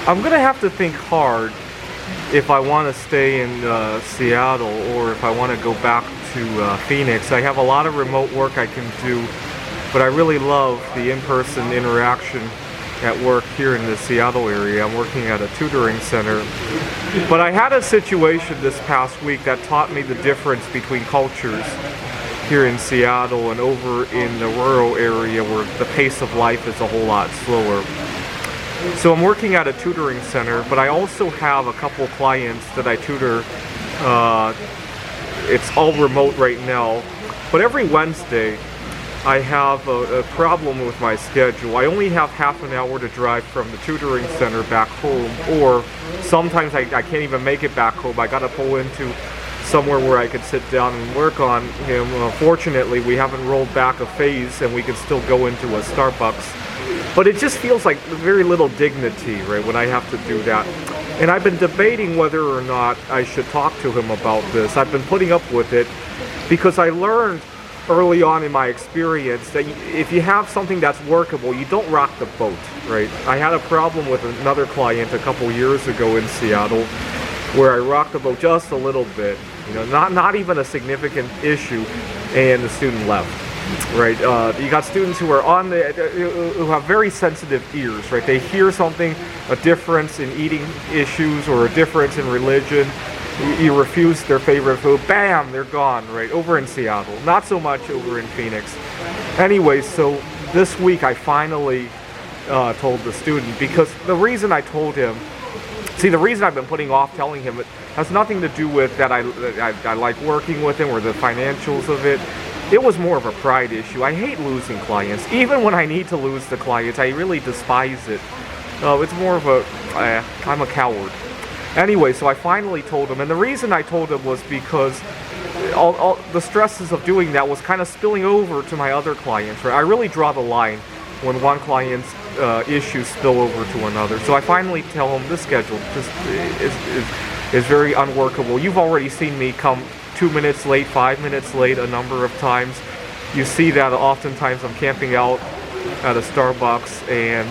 I'm gonna have to think hard if I want to stay in Seattle or if I want to go back to Phoenix. I have a lot of remote work I can do, but I really love the in-person interaction at work here in the Seattle area. I'm working at a tutoring center. But I had a situation this past week that taught me the difference between cultures here in Seattle and over in the rural area where the pace of life is a whole lot slower. So I'm working at a tutoring center, but I also have a couple clients that I tutor. It's all remote right now, but every Wednesday I have a problem with my schedule. I only have half an hour to drive from the tutoring center back home, or sometimes I can't even make it back home. I gotta pull into somewhere where I could sit down and work on him. Fortunately, we haven't rolled back a phase and we can still go into a Starbucks. But it just feels like very little dignity, right, when I have to do that. And I've been debating whether or not I should talk to him about this. I've been putting up with it because I learned early on in my experience that if you have something that's workable, you don't rock the boat, right? I had a problem with another client a couple years ago in Seattle where I rocked the boat just a little bit, not even a significant issue, and the student left. Right, you got students who are who have very sensitive ears, right? They hear something, a difference in eating issues or a difference in religion. You refuse their favorite food, bam, they're gone, right? Over in Seattle, not so much over in Phoenix. Anyway, so this week I finally told the student, because the reason I told him, the reason I've been putting off telling him, it has nothing to do with that I like working with him or the financials of it. It was more of a pride issue. I hate losing clients. Even when I need to lose the clients, I really despise it. It's more of I'm a coward. Anyway, so I finally told him, and the reason I told him was because all the stresses of doing that was kind of spilling over to my other clients. Right? I really draw the line when one client's issues spill over to another. So I finally tell him this schedule just is very unworkable. You've already seen me come 2 minutes late, 5 minutes late a number of times. You see that oftentimes I'm camping out at a Starbucks, and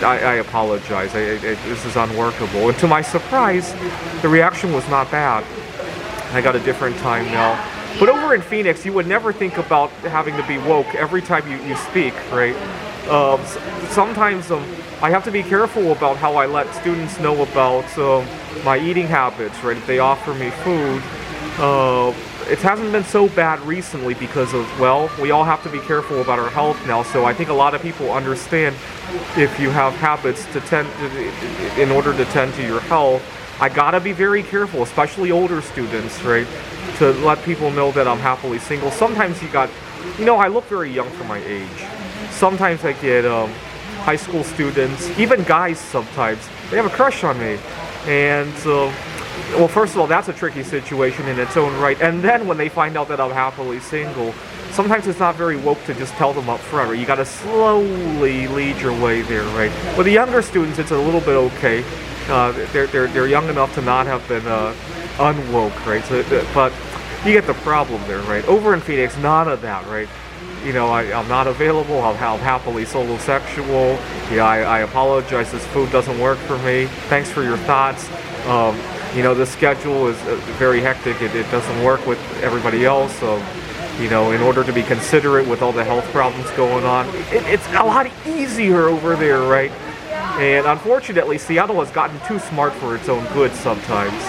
I apologize. This is unworkable. And to my surprise, the reaction was not bad. I got a different time now. But over in Phoenix, you would never think about having to be woke every time you speak, right? Sometimes I have to be careful about how I let students know about my eating habits, right? If they offer me food, it hasn't been so bad recently because of, we all have to be careful about our health now. So I think a lot of people understand if you have habits in order to tend to your health, I gotta be very careful, especially older students, right? To let people know that I'm happily single. Sometimes I look very young for my age. Sometimes I get high school students, even guys sometimes, they have a crush on me. And well, first of all, that's a tricky situation in its own right. And then when they find out that I'm happily single, sometimes it's not very woke to just tell them up front, right? You gotta slowly lead your way there, right? With the younger students, it's a little bit okay. They're young enough to not have been unwoke, right? So, but you get the problem there, right? Over in Phoenix, none of that, right? I'm not available. I'm happily solosexual. I apologize. This food doesn't work for me. Thanks for your thoughts. The schedule is very hectic. It doesn't work with everybody else. So, in order to be considerate with all the health problems going on, it's a lot easier over there, right? And unfortunately, Seattle has gotten too smart for its own good sometimes.